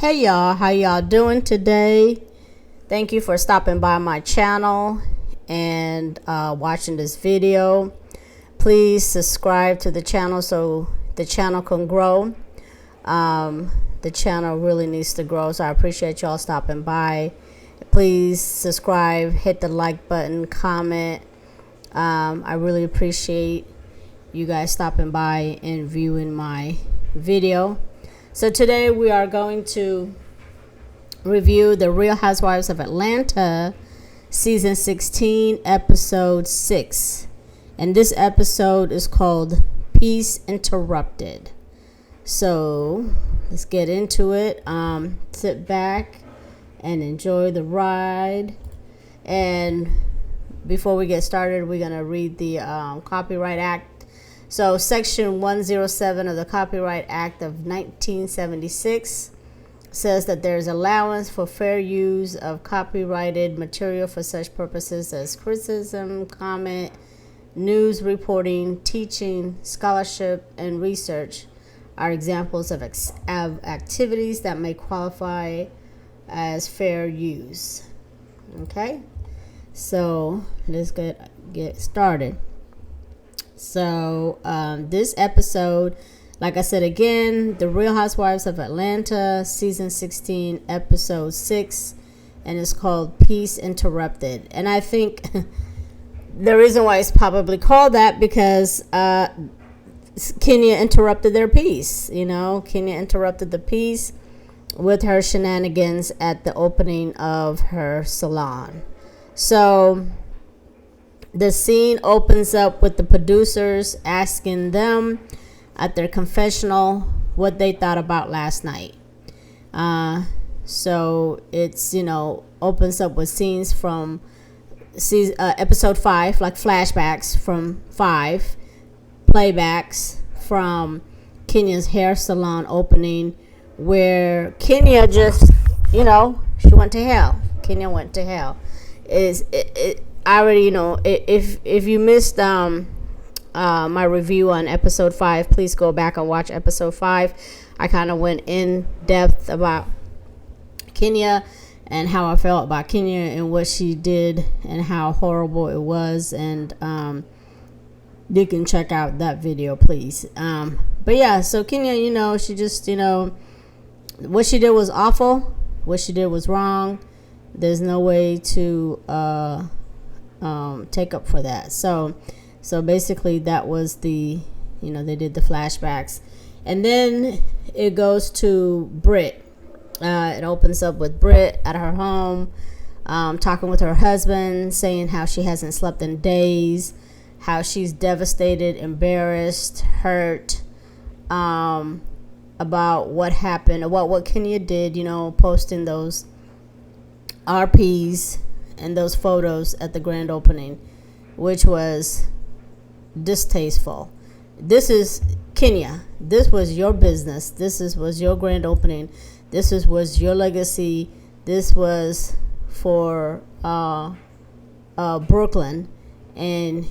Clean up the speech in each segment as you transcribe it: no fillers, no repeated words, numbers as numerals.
Hey y'all, how y'all doing today? Thank you for stopping by my channel and watching this video. Please subscribe to the channel so the channel can grow. The channel really needs to grow, so I appreciate y'all stopping by. Please subscribe, hit the like button, comment. I really appreciate you guys stopping by and viewing my video. So today we are going to review the Real Housewives of Atlanta season 16 episode 6, and this episode is called Peace Interrupted. So let's get into it. Sit back and enjoy the ride. And before we get started, we're gonna read the Copyright Act. So Section 107 of the Copyright Act of 1976 says that there is allowance for fair use of copyrighted material for such purposes as criticism, comment, news reporting, teaching, scholarship, and research are examples of activities that may qualify as fair use. Okay, so let's get started. So this episode, like I said again, The Real Housewives of Atlanta, season 16, episode 6, and it's called Peace Interrupted. And I think the reason why it's probably called that because Kenya interrupted their peace. Kenya interrupted the peace with her shenanigans at the opening of her salon. So the scene opens up with the producers asking them at their confessional what they thought about last night. So it's, opens up with scenes from episode 5, like flashbacks from 5, playbacks from Kenya's hair salon opening, where Kenya just, she went to hell. Kenya went to hell. I already, if you missed my review on episode 5, please go back and watch episode 5. I kind of went in depth about Kenya and how I felt about Kenya and what she did and how horrible it was. And you can check out that video, please. But yeah, so Kenya, she just, what she did was awful. What she did was wrong. There's no way to take up for that. So basically that was the, they did the flashbacks, and then it goes to Britt. It opens up with Britt at her home, talking with her husband, saying how she hasn't slept in days, how she's devastated, embarrassed, hurt, about what happened, what Kenya did, posting those RPs and those photos at the grand opening, which was distasteful. This is Kenya. This was your business. Was your grand opening. This was your legacy. This was for Brooklyn, and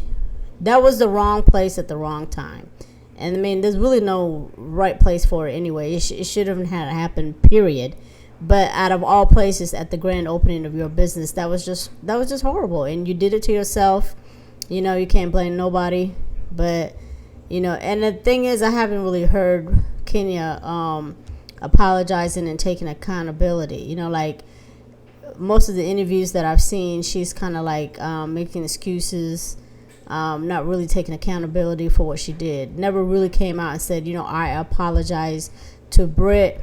that was the wrong place at the wrong time. And I mean, there's really no right place for it anyway. It should have had happened, period. But out of all places, at the grand opening of your business, that was just horrible. And you did it to yourself. You can't blame nobody. But, and the thing is, I haven't really heard Kenya apologizing and taking accountability. Like most of the interviews that I've seen, she's kind of like making excuses, not really taking accountability for what she did. Never really came out and said, I apologize to Britt,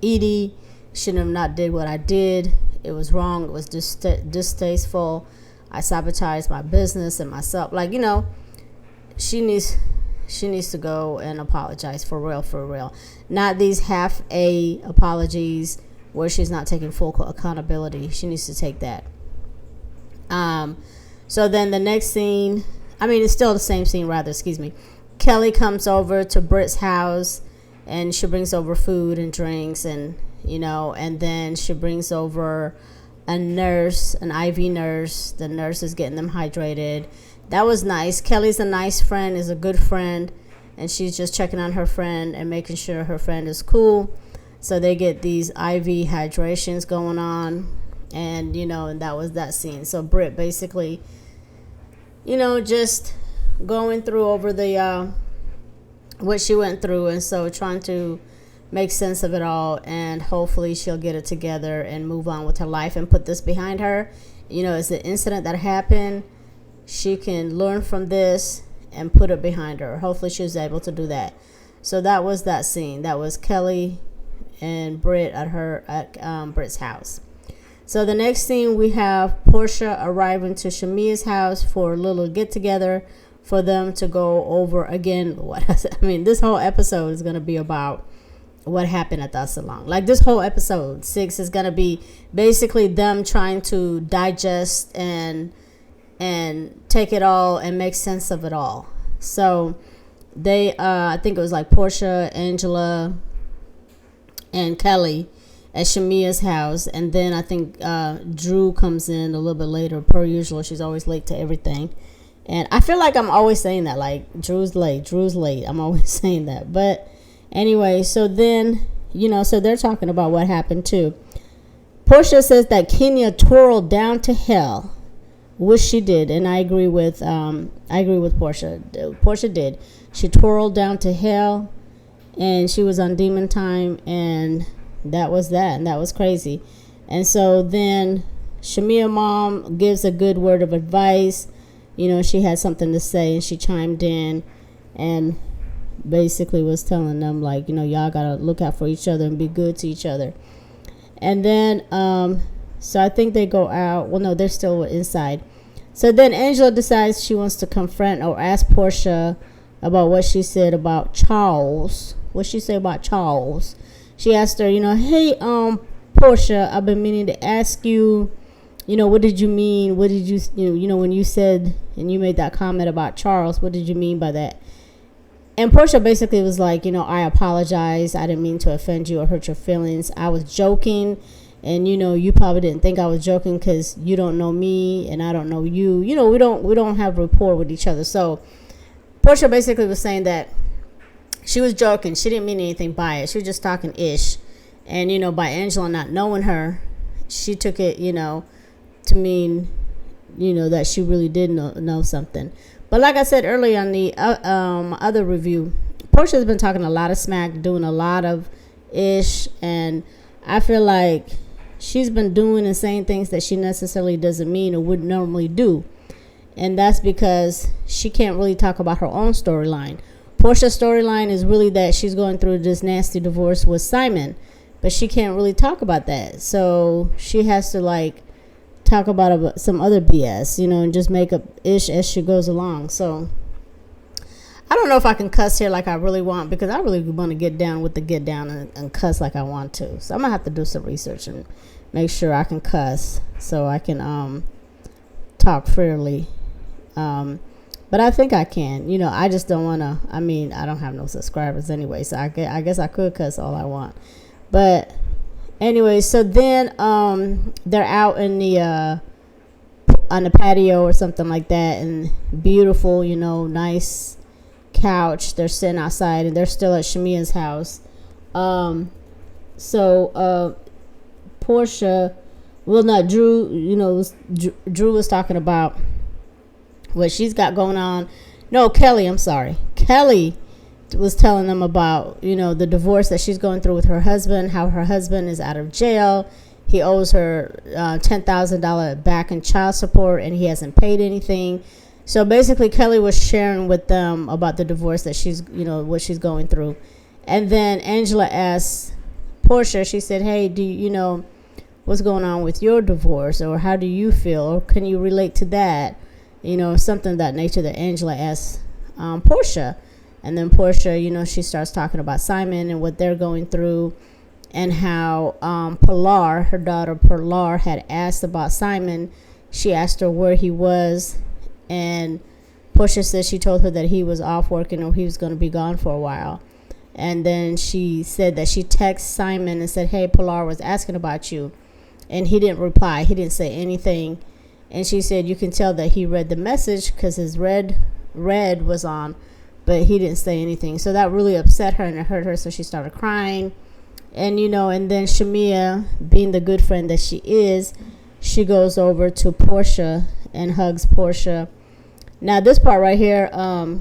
Edie. Shouldn't have not did what I did. It was wrong. It was distasteful. I sabotaged my business and myself. Like, she needs to go and apologize for real. Not these half-a apologies where she's not taking full accountability. She needs to take that. So then the next scene, it's still the same scene, rather, excuse me. Kelly comes over to Britt's house, and she brings over food and drinks, and and then she brings over a nurse, an IV nurse. The nurse is getting them hydrated. That was nice. Kelly's a nice friend, is a good friend, and she's just checking on her friend and making sure her friend is cool. So they get these IV hydrations going on, and and that was that scene. So Britt basically, just going through over the what she went through, and so trying to make sense of it all, and hopefully she'll get it together and move on with her life and put this behind her. It's an incident that happened. She can learn from this and put it behind her. Hopefully she was able to do that. So that was that scene. That was Kelly and Britt at Britt's house. So the next scene, we have Portia arriving to Shamia's house for a little get together for them to go over again. This whole episode is going to be about what happened at the salon. Like, this whole episode 6 is going to be basically them trying to digest and take it all and make sense of it all. So they, I think it was like Portia, Angela, and Kelly at Shamia's house, and then I think Drew comes in a little bit later. Per usual, she's always late to everything, and I feel like I'm always saying that, like, Drew's late. I'm always saying that. But anyway, so then so they're talking about what happened too. Portia says that Kenya twirled down to hell, which she did, and I agree with Portia. Portia did. She twirled down to hell, and she was on demon time, and that was that, and that was crazy. And so then Shamia mom gives a good word of advice. She had something to say, and she chimed in and basically was telling them, like, y'all gotta look out for each other and be good to each other. And then so I think they go out. Well, no, they're still inside. So then Angela decides she wants to confront or ask Portia about what she said about Charles. What she said about Charles. She asked her, hey, Portia, I've been meaning to ask you, what did you mean? What did you, when you said and you made that comment about Charles, what did you mean by that? And Portia basically was like, I apologize. I didn't mean to offend you or hurt your feelings. I was joking. And, you probably didn't think I was joking because you don't know me and I don't know you. We don't have rapport with each other. So Portia basically was saying that she was joking. She didn't mean anything by it. She was just talking ish. And, by Angela not knowing her, she took it, to mean, that she really did know something. But like I said earlier on the other review, Portia's been talking a lot of smack, doing a lot of ish. And I feel like she's been doing and saying things that she necessarily doesn't mean or wouldn't normally do. And that's because she can't really talk about her own storyline. Portia's storyline is really that she's going through this nasty divorce with Simon, but she can't really talk about that. So she has to like talk about some other BS, and just make up ish as she goes along. So I don't know if I can cuss here like I really want, because I really want to get down with the get down and cuss like I want to. So I'm gonna have to do some research and make sure I can cuss so I can talk fairly. But I think I can. I just don't want to. I don't have no subscribers anyway, so I guess I could cuss all I want. But anyway, so then they're out in the on the patio or something like that, and beautiful, nice couch. They're sitting outside, and they're still at Shamia's house. So Portia, well, not Drew. Drew was talking about what she's got going on. No, Kelly, I'm sorry. Kelly was telling them about, the divorce that she's going through with her husband, how her husband is out of jail. He owes her $10,000 back in child support, and he hasn't paid anything. So basically, Kelly was sharing with them about the divorce that she's, what she's going through. And then Angela asked Portia, she said, hey, do you, what's going on with your divorce? Or how do you feel? Or can you relate to that? Something of that nature that Angela asked Portia. And then Portia, she starts talking about Simon and what they're going through, and how Pilar, her daughter Pilar, had asked about Simon. She asked her where he was, and Portia said she told her that he was off working or he was going to be gone for a while. And then she said that she texted Simon and said, hey, Pilar was asking about you. And he didn't reply. He didn't say anything. And she said you can tell that he read the message because his red was on, but he didn't say anything. So that really upset her and it hurt her. So she started crying. And and then Shamia, being the good friend that she is, she goes over to Portia and hugs Portia. Now this part right here, I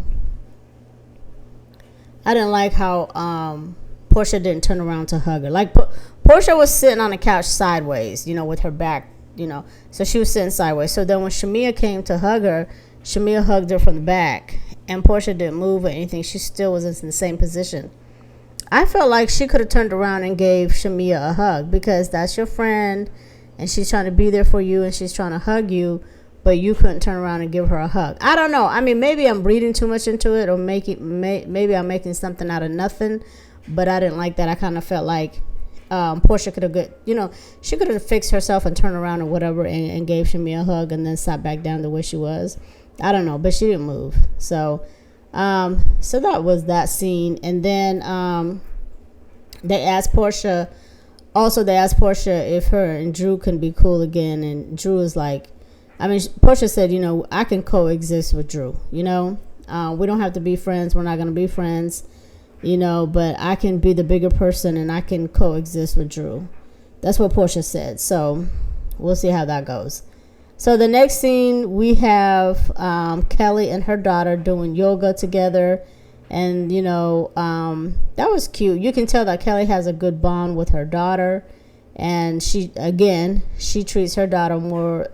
didn't like how Portia didn't turn around to hug her. Like Portia was sitting on the couch sideways, with her back, so she was sitting sideways. So then when Shamia came to hug her, Shamia hugged her from the back, and Portia didn't move or anything. She still was in the same position. I felt like she could have turned around and gave Shamia a hug, because that's your friend and she's trying to be there for you and she's trying to hug you, but you couldn't turn around and give her a hug. I don't know. I mean, maybe I'm reading too much into it, or maybe I'm making something out of nothing, but I didn't like that. I kind of felt like Portia could have she could have fixed herself and turned around or whatever and gave Shamia a hug and then sat back down to where she was. I don't know, but she didn't move. So that was that scene. And then they asked Portia if her and Drew can be cool again, and Drew is like, Portia said, I can coexist with Drew, we don't have to be friends, we're not going to be friends, but I can be the bigger person and I can coexist with Drew. That's what Portia said. So we'll see how that goes. So the next scene, we have Kelly and her daughter doing yoga together. And, that was cute. You can tell that Kelly has a good bond with her daughter. And she treats her daughter more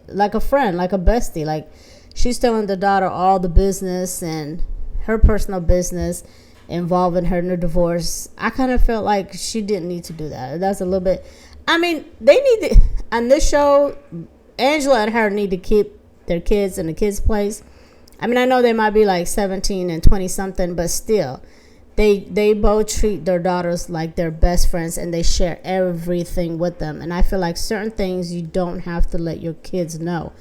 like a friend, like a bestie. Like, she's telling the daughter all the business and her personal business involving her in the divorce. I kind of felt like she didn't need to do that. That's a little bit... they need to... On this show... Angela and her need to keep their kids in the kids' place. I know they might be like 17 and 20 something, but still, they both treat their daughters like their best friends, and they share everything with them. And I feel like certain things you don't have to let your kids know.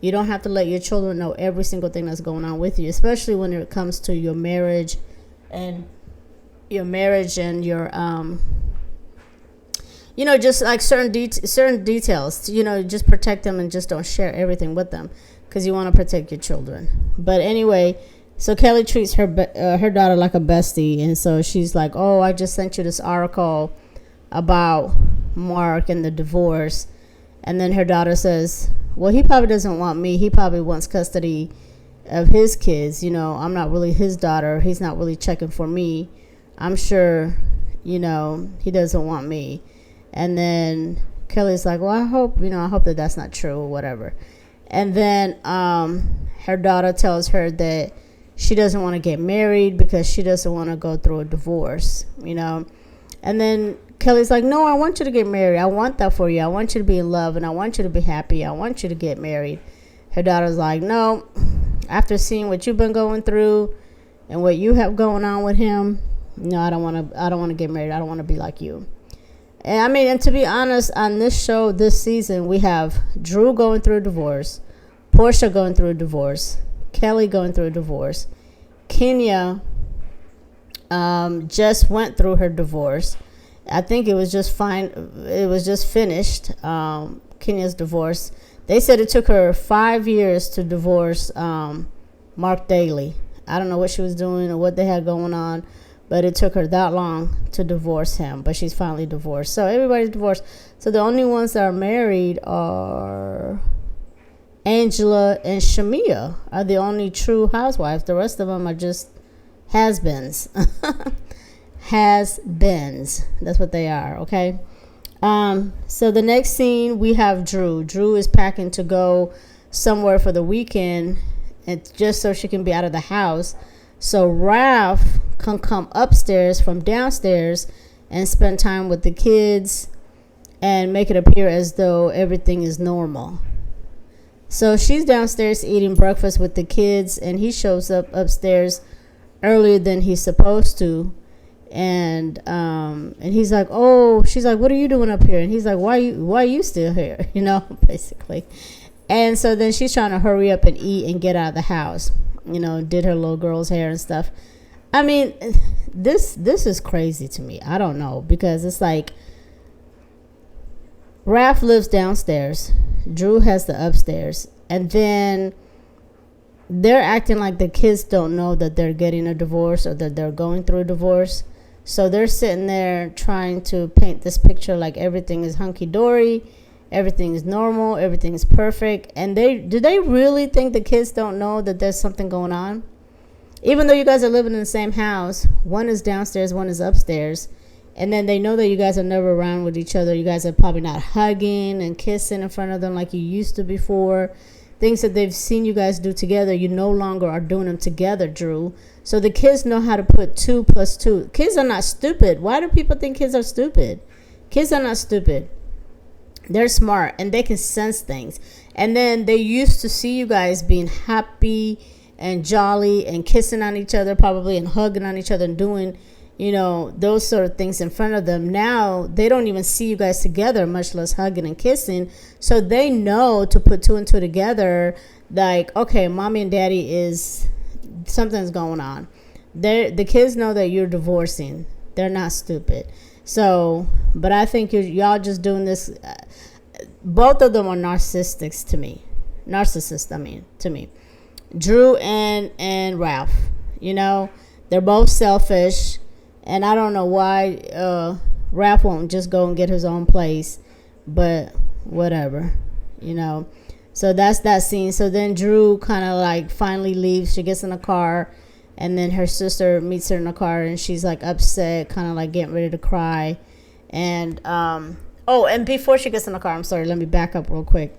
You don't have to let your children know every single thing that's going on with you, especially when it comes to your marriage and your just like certain details, just protect them and just don't share everything with them, because you want to protect your children. But anyway, so Kelly treats her daughter like a bestie, and so she's like, oh, I just sent you this article about Mark and the divorce. And then her daughter says, well, he probably doesn't want me. He probably wants custody of his kids. I'm not really his daughter. He's not really checking for me. I'm sure, he doesn't want me. And then Kelly's like, well, I hope that that's not true or whatever. And then her daughter tells her that she doesn't want to get married because she doesn't want to go through a divorce, And then Kelly's like, no, I want you to get married. I want that for you. I want you to be in love, and I want you to be happy. I want you to get married. Her daughter's like, no, after seeing what you've been going through and what you have going on with him, no, I don't want to get married. I don't want to be like you. And to be honest, on this show, this season, we have Drew going through a divorce, Portia going through a divorce, Kelly going through a divorce, Kenya just went through her divorce. I think it was just fine. It was just finished, Kenya's divorce. They said it took her 5 years to divorce Mark Daly. I don't know what she was doing or what they had going on, but it took her that long to divorce him. But she's finally divorced. So everybody's divorced. So the only ones that are married are Angela and Shamia, are the only true housewives. The rest of them are just has-beens. Has-beens. That's what they are, okay? So the next scene, we have Drew. Drew is packing to go somewhere for the weekend, and just so she can be out of the house. So Ralph can come upstairs from downstairs and spend time with the kids and make it appear as though everything is normal. So she's downstairs eating breakfast with the kids, and he shows up upstairs earlier than he's supposed to. And he's like, oh, she's like, what are you doing up here? And he's like, why are you still here? Basically. And so then she's trying to hurry up and eat and get out of the house. Did her little girl's hair and stuff. This is crazy to me. I don't know, because it's like Raph lives downstairs, Drew has the upstairs, and then they're acting like the kids don't know that they're getting a divorce or that they're going through a divorce. So they're sitting there trying to paint this picture like everything is hunky-dory, everything is normal, everything is perfect. And do they really think the kids don't know that there's something going on? Even though you guys are living in the same house, one is downstairs, one is upstairs, and then they know that you guys are never around with each other. You guys are probably not hugging and kissing in front of them like you used to before. Things that they've seen you guys do together, you no longer are doing them together, Drew. So the kids know how to put 2 plus 2. Kids are not stupid. Why do people think kids are stupid? Kids are not stupid. They're smart and they can sense things. And then they used to see you guys being happy and jolly and kissing on each other probably and hugging on each other and doing, those sort of things in front of them. Now they don't even see you guys together, much less hugging and kissing. So they know to put 2 and 2 together, like, okay, mommy and daddy something's going on. The kids know that you're divorcing. They're not stupid. So, but I think y'all just doing this. Both of them are narcissists to me. To me. Drew and Ralph, they're both selfish, and I don't know why Ralph won't just go and get his own place, but whatever, So that's that scene. So then Drew kind of like finally leaves. She gets in a car, and then her sister meets her in the car, and she's like upset, kind of like getting ready to cry. And and before she gets in the car, I'm sorry, let me back up real quick.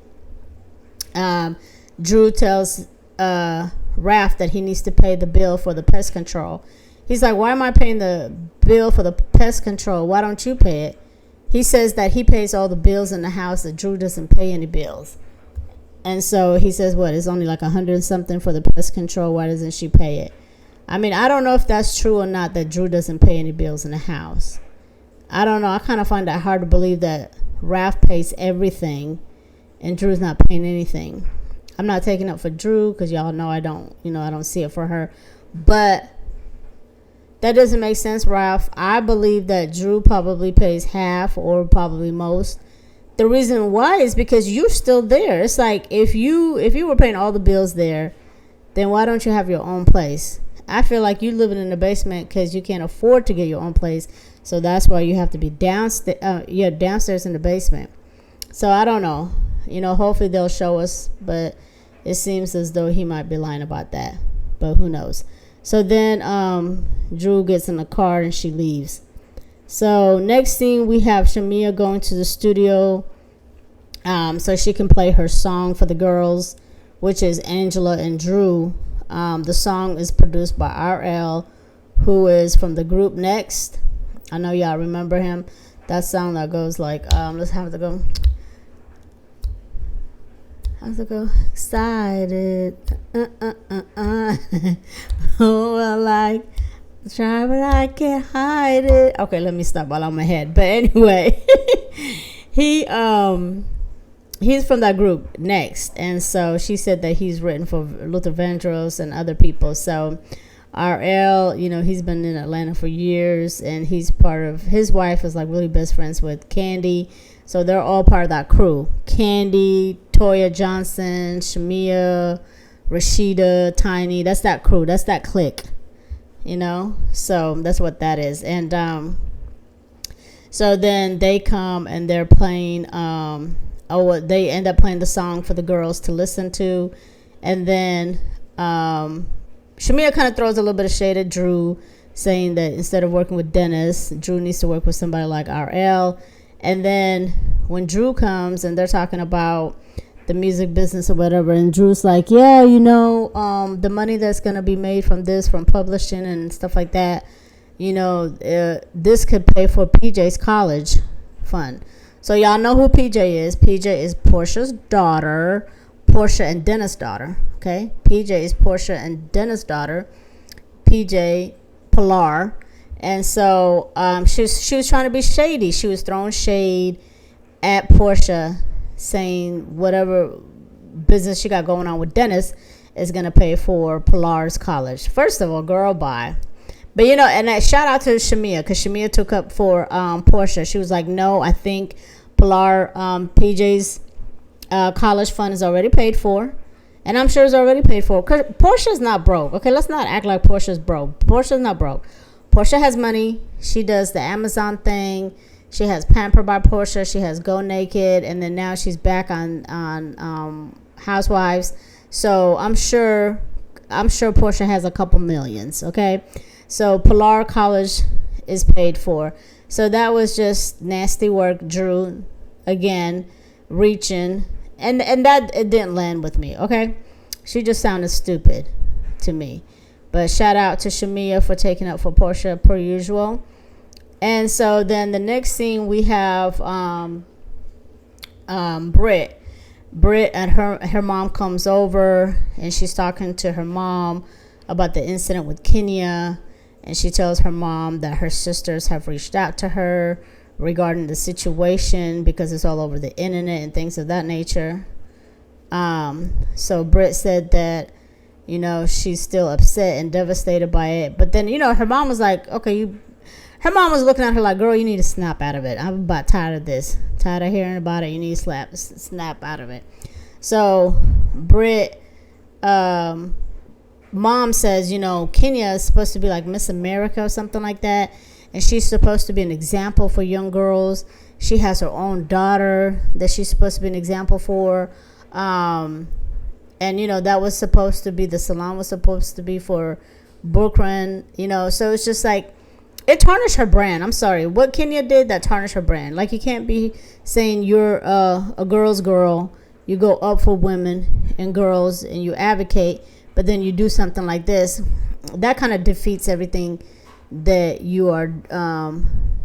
Drew tells Raph that he needs to pay the bill for the pest control. He's like, why am I paying the bill for the pest control? Why don't you pay it? He says that he pays all the bills in the house, that Drew doesn't pay any bills. And so he says, what, it's only like $100 something for the pest control. Why doesn't she pay it? I mean, I don't know if that's true or not, that Drew doesn't pay any bills in the house. I don't know. I kind of find that hard to believe that Raph pays everything and Drew's not paying anything. I'm not taking up for Drew because y'all know I don't see it for her. But that doesn't make sense, Ralph. I believe that Drew probably pays half or probably most. The reason why is because you're still there. It's like if you were paying all the bills there, then why don't you have your own place? I feel like you're living in the basement because you can't afford to get your own place. So that's why you have to be downstairs in the basement. So I don't know. Hopefully they'll show us, but it seems as though he might be lying about that. But who knows? So then Drew gets in the car and she leaves. So next scene, we have Shamia going to the studio so she can play her song for the girls, which is Angela and Drew. The song is produced by RL, who is from the group Next. I know y'all remember him. That song that goes like, let's have it go. How's it go? Excited. Oh, I like try, but I can't hide it. Okay, let me stop while I'm ahead. But anyway, he's from that group Next, and so she said that he's written for Luther Vandross and other people. So RL, he's been in Atlanta for years, and he's part of, his wife is like really best friends with Candy. So they're all part of that crew. Candy, Toya Johnson, Shamia, Rashida, Tiny. That's that crew. That's that clique. So that's what that is. And so then they come and they're playing. They end up playing the song for the girls to listen to, and then Shamia kind of throws a little bit of shade at Drew, saying that instead of working with Dennis, Drew needs to work with somebody like RL. And then when Drew comes and they're talking about the music business or whatever, and Drew's like, yeah, the money that's going to be made from this, from publishing and stuff like that, this could pay for PJ's college fund. So y'all know who PJ is. PJ is Portia's daughter, Portia and Dennis' daughter. Okay, PJ is Portia and Dennis' daughter, PJ Pilar. And so she was trying to be shady. She was throwing shade at Portia, saying whatever business she got going on with Dennis is going to pay for Pilar's college. First of all, girl, bye. But, and shout out to Shamia, because Shamia took up for Portia. She was like, no, I think Pilar, PJ's college fund is already paid for. And I'm sure it's already paid for. Because Portia's not broke. Okay, let's not act like Portia's broke. Portia's not broke. Portia has money. She does the Amazon thing. She has Pamper by Portia. She has Go Naked, and then now she's back on Housewives. So I'm sure Portia has a couple millions. Okay, so Pilar College is paid for. So that was just nasty work, Drew. Again, reaching, and that it didn't land with me. Okay, she just sounded stupid to me. But shout out to Shamia for taking up for Portia per usual. And so then the next scene we have Britt. Britt and her mom comes over, and she's talking to her mom about the incident with Kenya, and she tells her mom that her sisters have reached out to her regarding the situation because it's all over the internet and things of that nature. So Britt said that, you know, she's still upset and devastated by it. But then, you know, her mom was like, okay, her mom was looking at her like, girl, you need to snap out of it. I'm about tired of this. Tired of hearing about it. You need to snap out of it. So Britt, mom says, you know, Kenya is supposed to be like Miss America or something like that. And she's supposed to be an example for young girls. She has her own daughter that she's supposed to be an example for. And, you know, that was supposed to be, the salon was supposed to be for Brooklyn, you know. So it's just like, it tarnished her brand. I'm sorry. What Kenya did, that tarnished her brand. Like, you can't be saying you're a girl's girl. You go up for women and girls and you advocate, but then you do something like this. That kind of defeats everything that you are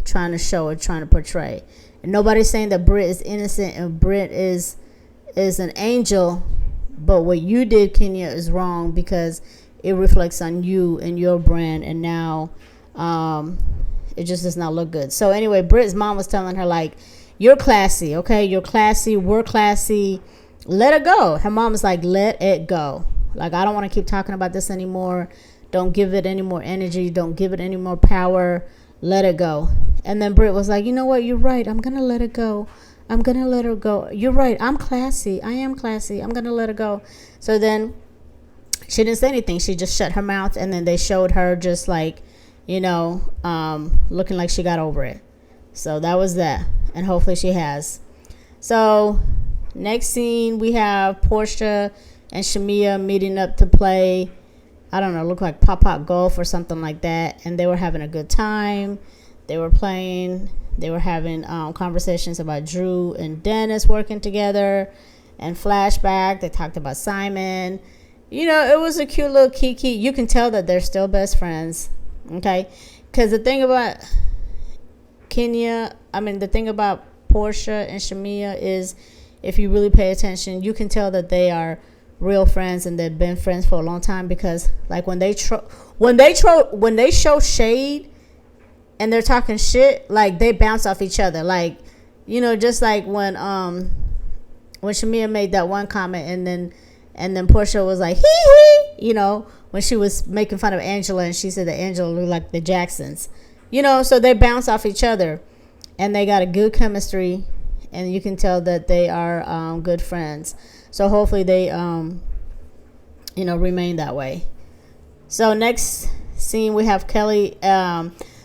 trying to show or trying to portray. And nobody's saying that Britt is innocent and Britt is an angel, but what you did, Kenya, is wrong because it reflects on you and your brand, and now it just does not look good. So anyway, Britt's mom was telling her, like, you're classy, okay? You're classy. We're classy. Let it go. Her mom was like, let it go. Like, I don't want to keep talking about this anymore. Don't give it any more energy. Don't give it any more power. Let it go. And then Britt was like, you know what? You're right. I'm going to let it go. I'm going to let her go. You're right. I'm classy. I am classy. I'm going to let her go. So then she didn't say anything. She just shut her mouth. And then they showed her just like, you know, looking like she got over it. So that was that. And hopefully she has. So next scene, we have Portia and Shamia meeting up to play, I don't know, look like pop-up golf or something like that. And they were having a good time. They were playing. They were having conversations about Drew and Dennis working together. And flashback, they talked about Simon. You know, it was a cute little kiki. You can tell that they're still best friends. Okay? Because the thing about the thing about Portia and Shamia is, if you really pay attention, you can tell that they are real friends and they've been friends for a long time, because like when they show shade and they're talking shit, like they bounce off each other. Like, you know, just like when Shamia made that one comment and then Portia was like, hee hee, you know, when she was making fun of Angela and she said that Angela looked like the Jacksons, you know. So they bounce off each other and they got a good chemistry, and you can tell that they are good friends. So hopefully they remain that way. So next scene, we have Kelly.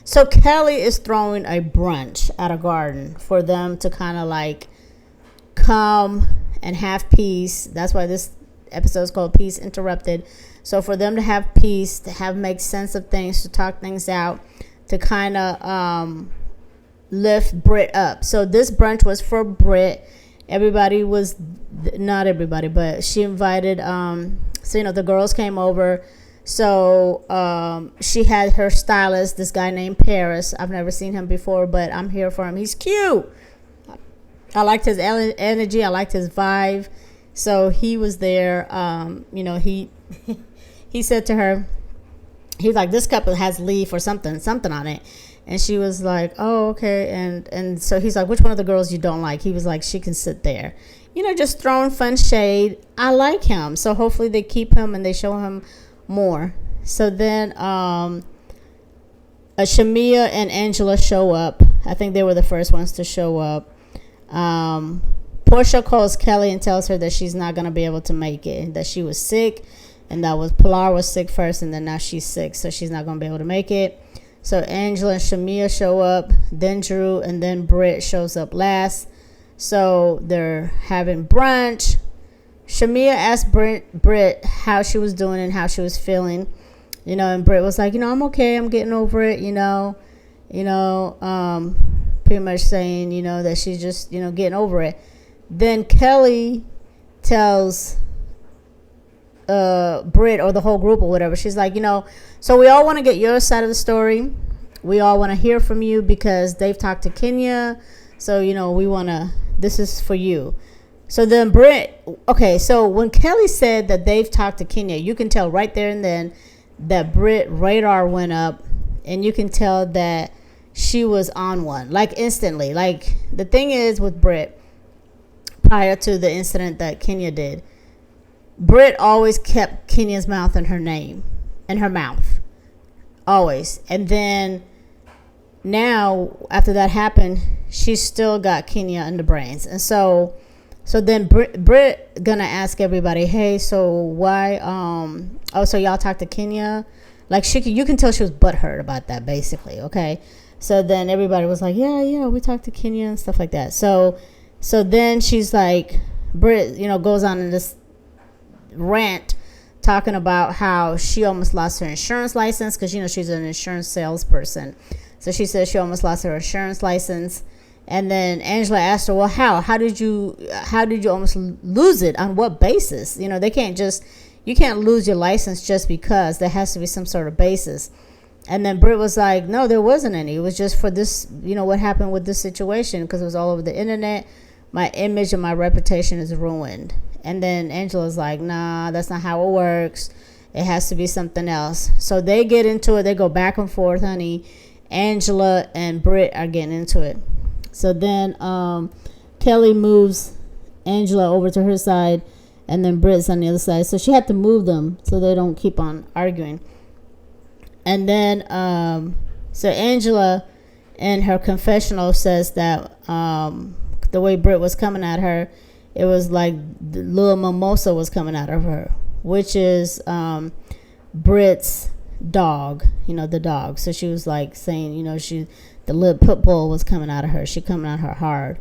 So Kelly is throwing a brunch at a garden for them to kind of like come and have peace. That's why this episode is called Peace Interrupted. So for them to have peace, to make sense of things, to talk things out, to kind of lift Britt up. So this brunch was for Britt. Not everybody, but she invited, the girls came over. So she had her stylist, this guy named Paris. I've never seen him before, but I'm here for him. He's cute. I liked his energy. I liked his vibe. So he was there. He said to her, he's like, this cup has leaf or something on it. And she was like, oh, okay. And so he's like, which one of the girls you don't like? He was like, she can sit there. You know, just throwing fun shade. I like him. So hopefully they keep him and they show him more. So then Shamia and Angela show up. I think they were the first ones to show up. Portia calls Kelly and tells her that she's not going to be able to make it, that she was sick, and that was Pilar was sick first, and then now she's sick, so she's not going to be able to make it. So Angela and Shamia show up, then Drew, and then Britt shows up last. So they're having brunch. Shamia asked Britt how she was doing and how she was feeling, and Britt was like, I'm okay, I'm getting over it, pretty much saying, that she's just, getting over it. Then Kelly tells Britt or the whole group or whatever, she's like, so we all want to get your side of the story. We all want to hear from you because they've talked to Kenya. So, we want to, this is for you. So then Britt, okay, so when Kelly said that they've talked to Kenya, you can tell right there and then that Britt radar went up, and you can tell that she was on one, like instantly. Like, the thing is with Britt, prior to the incident that Kenya did, Britt always kept Kenya's mouth in her name, in her mouth, always. And then now, after that happened, she still got Kenya in the brains. And so then Britt gonna ask everybody, hey, so why, so y'all talked to Kenya? Like, you can tell she was butthurt about that, basically, okay? So then everybody was like, yeah, we talked to Kenya and stuff like that. So then she's like, Britt, goes on in this rant talking about how she almost lost her insurance license because, she's an insurance salesperson. So she says she almost lost her insurance license. And then Angela asked her, well, how did you almost lose it? On what basis? They can't just, you can't lose your license just because. There has to be some sort of basis. And then Britt was like, no, there wasn't any. It was just for this, what happened with this situation, because it was all over the internet. My image and my reputation is ruined. And then Angela's like, nah, that's not how it works. It has to be something else. So they get into it. They go back and forth, honey. Angela and Britt are getting into it. So then Kelly moves Angela over to her side, and then Britt's on the other side. So she had to move them so they don't keep on arguing. And then so Angela in her confessional says that the way Britt was coming at her, it was like the little mimosa was coming out of her, which is Britt's dog, the dog. So she was like saying, the little pit bull was coming out of her. She coming at her hard.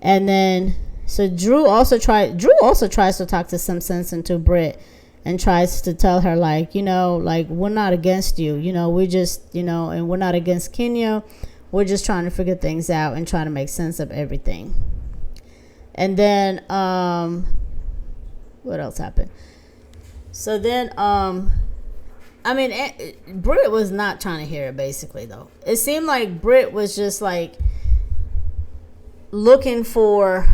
And then, so Drew also tries to talk to some sense into Britt and tries to tell her, like, we're not against you. We just, and we're not against Kenya. We're just trying to figure things out and trying to make sense of everything. And then, what else happened? So then, Britt was not trying to hear it, basically, though. It seemed like Britt was just, like, looking for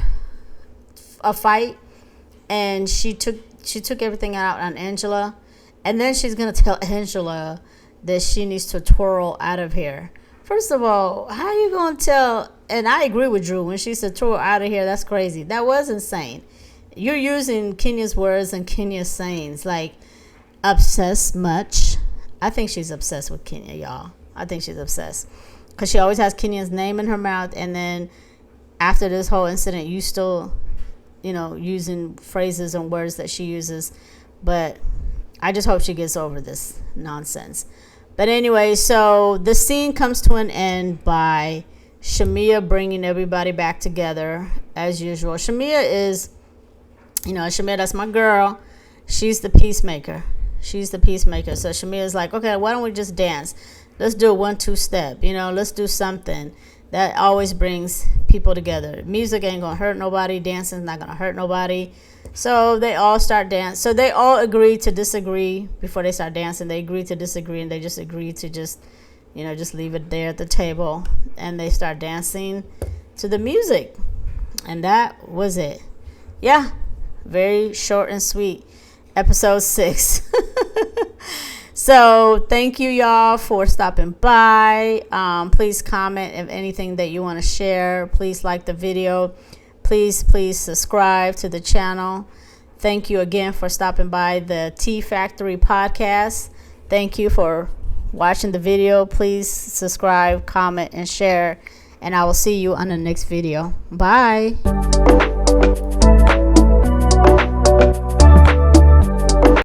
a fight, and she took everything out on Angela, and then she's going to tell Angela that she needs to twirl out of here. First of all, how are you going to tell, and I agree with Drew, when she said twirl out of here, that's crazy. That was insane. You're using Kenya's words and Kenya's sayings, like, obsessed much. I think she's obsessed with Kenya, y'all. I think she's obsessed because she always has Kenya's name in her mouth, and then after this whole incident, you still, using phrases and words that she uses. But I just hope she gets over this nonsense. But anyway, so the scene comes to an end by Shamia bringing everybody back together as usual. Shamia is, Shamia, that's my girl. She's the peacemaker. So Shamia's like, okay, why don't we just dance? Let's do a 1-2 step. Let's do something that always brings people together. Music ain't gonna hurt nobody. Dancing's not gonna hurt nobody. So they all start dance. So they all agree to disagree before they start dancing. They agree to disagree, and they just agree to just leave it there at the table, and they start dancing to the music, and that was it. Yeah, very short and sweet. Episode 6. So thank you, y'all, for stopping by. Please comment if anything that you want to share. Please like the video. Please subscribe to the channel. Thank you again for stopping by the Tea Factory podcast. Thank you for watching the video. Please subscribe, comment, and share, and I will see you on the next video. Bye.